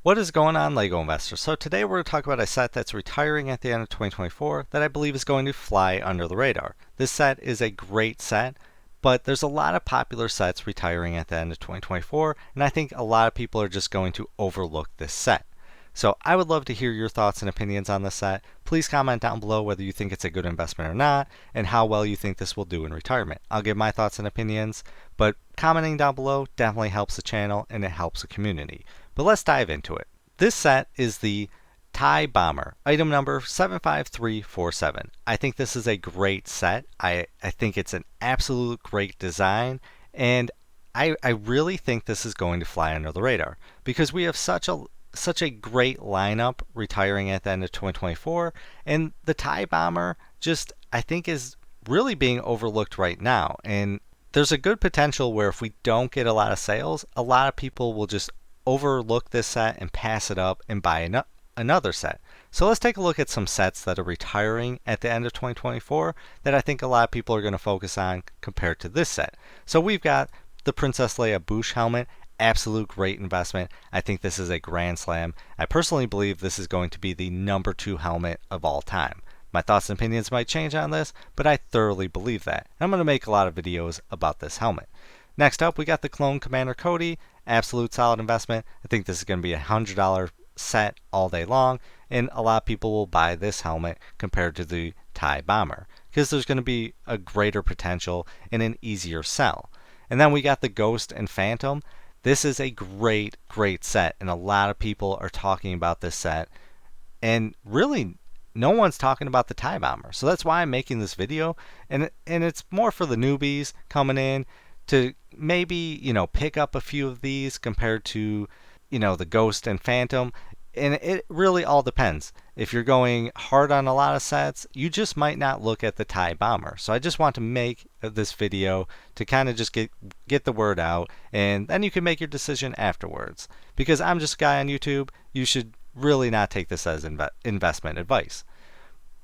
What is going on, LEGO investors? So today we're going to talk about a set that's retiring at the end of 2024 that I believe is going to fly under the radar. This set is a great set, but there's a lot of popular sets retiring at the end of 2024, and I think a lot of people are just going to overlook this set. So I would love to hear your thoughts and opinions on this set. Please comment down below whether you think it's a good investment or not, and how well you think this will do in retirement. I'll give my thoughts and opinions, but commenting down below definitely helps the channel and it helps the community. But let's dive into it. This set is the TIE Bomber, item number 75347. I think this is a great set. I think it's an absolute great design, and I really think this is going to fly under the radar because we have such a great lineup retiring at the end of 2024, and the TIE Bomber just I think is really being overlooked right now. And there's a good potential where if we don't get a lot of sales, a lot of people will just overlook this set and pass it up and buy another set. So let's take a look at some sets that are retiring at the end of 2024 that I think a lot of people are going to focus on compared to this set. So we've got the Princess Leia Boushh helmet. Absolute great investment. I think this is a grand slam. I personally believe this is going to be the #2 helmet of all time. My thoughts and opinions might change on this, but I thoroughly believe that. I'm going to make a lot of videos about this helmet. Next up, we got the Clone Commander Cody. Absolute solid investment. I think this is going to be a $100 set all day long, and a lot of people will buy this helmet compared to the TIE Bomber because there's going to be a greater potential and an easier sell. And then we got the Ghost and Phantom. This is a great set, and a lot of people are talking about this set, and really no one's talking about the TIE Bomber. So that's why I'm making this video, and it's more for the newbies coming in to maybe, pick up a few of these compared to, the Ghost and Phantom. And it really all depends. If you're going hard on a lot of sets, you just might not look at the TIE Bomber. So I just want to make this video to kind of just get the word out, and then you can make your decision afterwards. Because I'm just a guy on YouTube, you should really not take this as investment advice.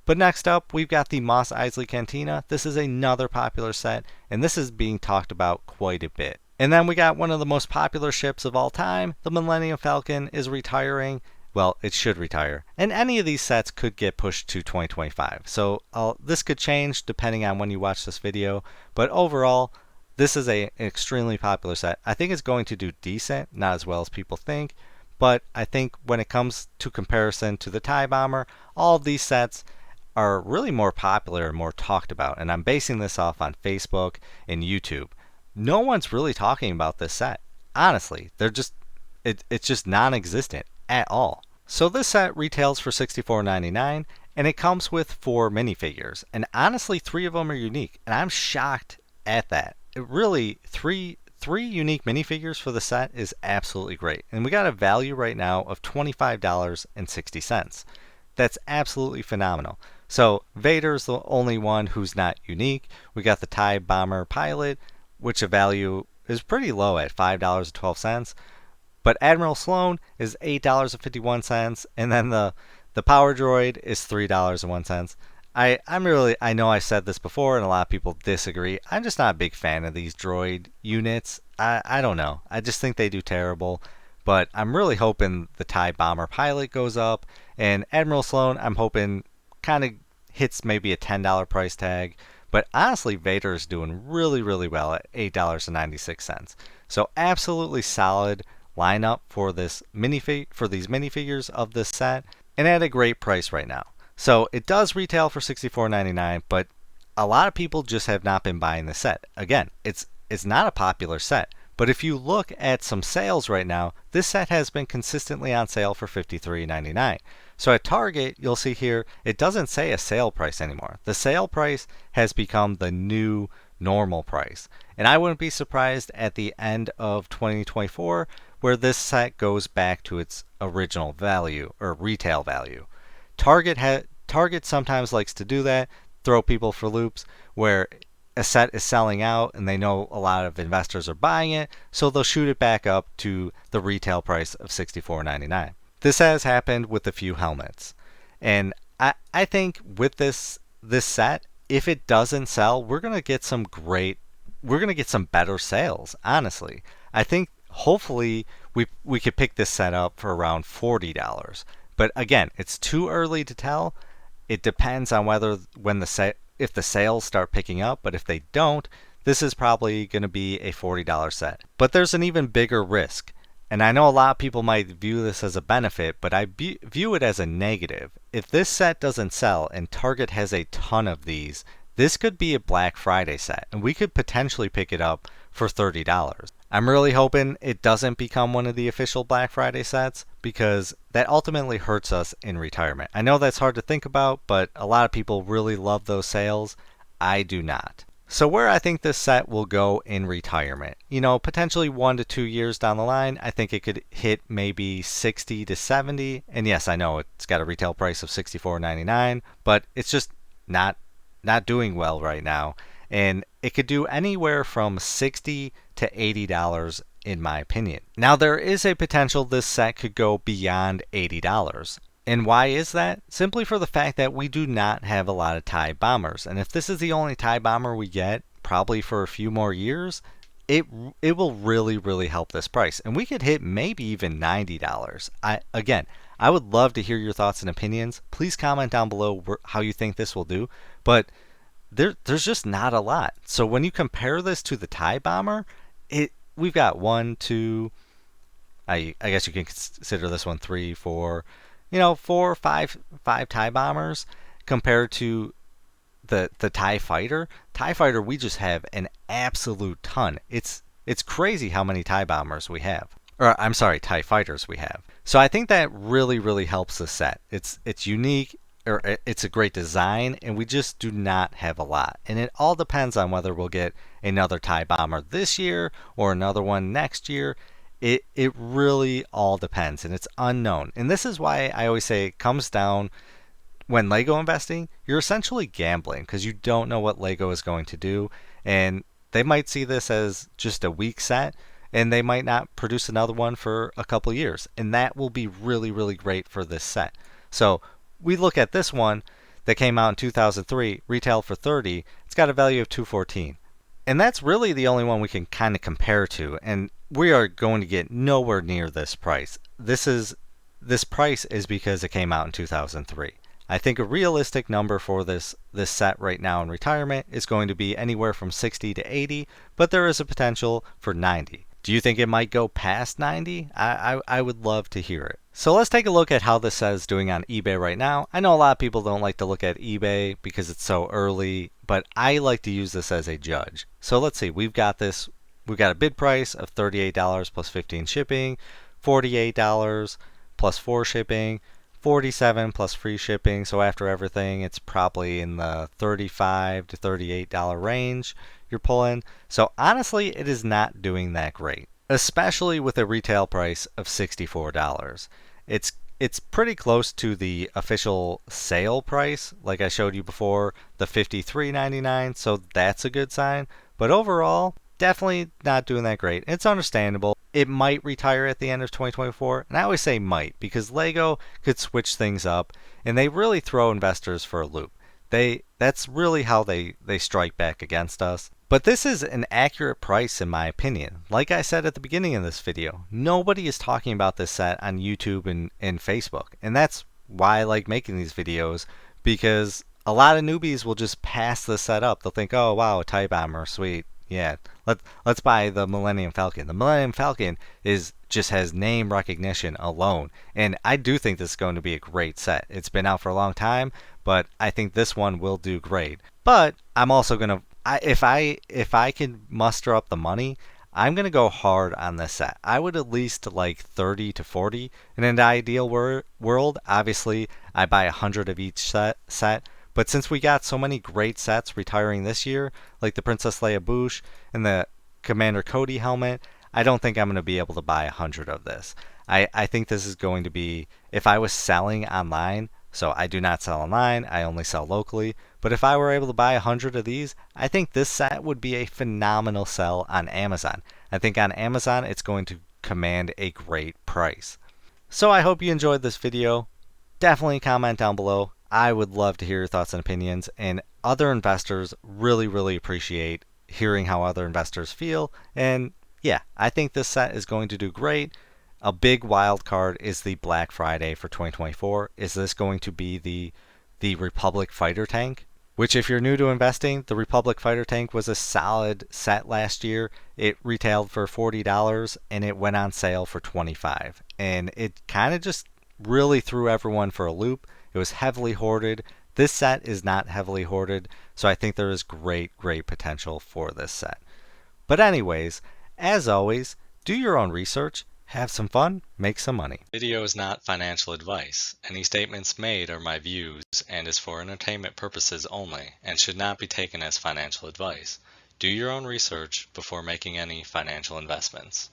But next up, we've got the Mos Eisley Cantina. This is another popular set, and this is being talked about quite a bit. And then we got one of the most popular ships of all time. The Millennium Falcon is retiring. Well, it should retire. And any of these sets could get pushed to 2025. So this could change depending on when you watch this video. But overall, this is an extremely popular set. I think it's going to do decent, not as well as people think. But I think when it comes to comparison to the TIE Bomber, all of these sets are really more popular and more talked about. And I'm basing this off on Facebook and YouTube. No one's really talking about this set. Honestly, it's just non-existent at all. So this set retails for $64.99, and it comes with 4 minifigures. And honestly, 3 of them are unique, and I'm shocked at that. It really, three unique minifigures for the set is absolutely great. And we got a value right now of $25.60. That's absolutely phenomenal. So Vader's the only one who's not unique. We got the TIE Bomber Pilot, which a value is pretty low at $5.12. But Admiral Sloan is $8.51, and then the Power Droid is $3.01. I know I said this before, and a lot of people disagree. I'm just not a big fan of these droid units. I don't know. I just think they do terrible. But I'm really hoping the TIE Bomber Pilot goes up, and Admiral Sloan, I'm hoping kind of hits maybe a $10 price tag. But honestly, Vader is doing really well at $8.96. So absolutely solid lineup for these minifigures of this set, and at a great price right now. So it does retail for $64.99, but a lot of people just have not been buying the set. Again, it's not a popular set. But if you look at some sales right now, this set has been consistently on sale for $53.99. So at Target, you'll see here, it doesn't say a sale price anymore. The sale price has become the new normal price. And I wouldn't be surprised at the end of 2024 where this set goes back to its original value or retail value. Target sometimes likes to do that, throw people for loops, where a set is selling out and they know a lot of investors are buying it, so they'll shoot it back up to the retail price of $64.99. This has happened with a few helmets. And I think with this set, if it doesn't sell, we're going to get some better sales, honestly. I think hopefully we could pick this set up for around $40. But again, it's too early to tell. It depends on whether if the sales start picking up, but if they don't, this is probably going to be a $40 set. But there's an even bigger risk. And I know a lot of people might view this as a benefit, but I view it as a negative. If this set doesn't sell and Target has a ton of these, this could be a Black Friday set, and we could potentially pick it up for $30. I'm really hoping it doesn't become one of the official Black Friday sets because that ultimately hurts us in retirement. I know that's hard to think about, but a lot of people really love those sales. I do not. So where I think this set will go in retirement, potentially 1 to 2 years down the line, I think it could hit maybe 60 to 70. And yes, I know it's got a retail price of $64.99, but it's just not doing well right now. And it could do anywhere from $60 to $80 in my opinion. Now there is a potential this set could go beyond $80. And why is that? Simply for the fact that we do not have a lot of TIE bombers. And if this is the only TIE bomber we get, probably for a few more years, it will really, really help this price. And we could hit maybe even $90. I would love to hear your thoughts and opinions. Please comment down below how you think this will do. But there's just not a lot. So when you compare this to the TIE bomber, we've got one, two, I guess you can consider this one 3, 4, 4 or 5 TIE bombers compared to the TIE fighter. TIE fighter, we just have an absolute ton. It's crazy how many TIE bombers we have. Or I'm sorry, TIE fighters we have. So I think that really, really helps the set. It's unique, or it's a great design, and we just do not have a lot. And it all depends on whether we'll get another TIE bomber this year or another one next year. It really all depends, and it's unknown. And this is why I always say it comes down, when Lego investing, you're essentially gambling because you don't know what Lego is going to do. And they might see this as just a weak set, and they might not produce another one for a couple years. And that will be really, really great for this set. So we look at this one that came out in 2003, retailed for $30. It's got a value of $214. And that's really the only one we can kind of compare to. And we are going to get nowhere near this price. This price is because it came out in 2003. I think a realistic number for this set right now in retirement is going to be anywhere from 60 to 80, but there is a potential for 90. Do you think it might go past 90? I would love to hear it. So let's take a look at how this set is doing on eBay right now. I know a lot of people don't like to look at eBay because it's so early, but I like to use this as a judge. So let's see, we've got a bid price of $38 plus 15 shipping, $48 plus 4 shipping, $47 plus free shipping. So after everything, it's probably in the $35 to $38 range you're pulling. So honestly, it is not doing that great, especially with a retail price of $64. It's pretty close to the official sale price, like I showed you before, the $53.99, so that's a good sign. But overall, definitely not doing that great. It's understandable. It might retire at the end of 2024, and I always say might because Lego could switch things up, and they really throw investors for a loop. That's really how they strike back against us. But this is an accurate price in my opinion. Like I said at the beginning of this video, nobody is talking about this set on YouTube and Facebook. And that's why I like making these videos, because a lot of newbies will just pass this set up. They'll think, oh wow, a TIE bomber, sweet. Yeah, let's buy the Millennium Falcon. The Millennium Falcon just has name recognition alone. And I do think this is going to be a great set. It's been out for a long time, but I think this one will do great. But I'm also going to, if I can muster up the money, I'm going to go hard on this set. I would at least like 30 to 40. In an ideal world, obviously, I buy 100 of each set. But since we got so many great sets retiring this year, like the Princess Leia Bouche and the Commander Cody helmet, I don't think I'm going to be able to buy 100 of this. I think this is going to be, if I was selling online, so I do not sell online, I only sell locally, but if I were able to buy 100 of these, I think this set would be a phenomenal sell on Amazon. I think on Amazon it's going to command a great price. So I hope you enjoyed this video. Definitely comment down below. I would love to hear your thoughts and opinions, and other investors really, really appreciate hearing how other investors feel, and Yeah, I think this set is going to do great. A big wild card is the Black Friday for 2024. Is this going to be the Republic Fighter Tank? Which, if you're new to investing, the Republic Fighter Tank was a solid set last year. It retailed for $40 and it went on sale for $25. And it kind of just really threw everyone for a loop. It was heavily hoarded. This set is not heavily hoarded, so I think there is great, great potential for this set. But anyways, as always, do your own research, have some fun, make some money. Video is not financial advice. Any statements made are my views and is for entertainment purposes only and should not be taken as financial advice. Do your own research before making any financial investments.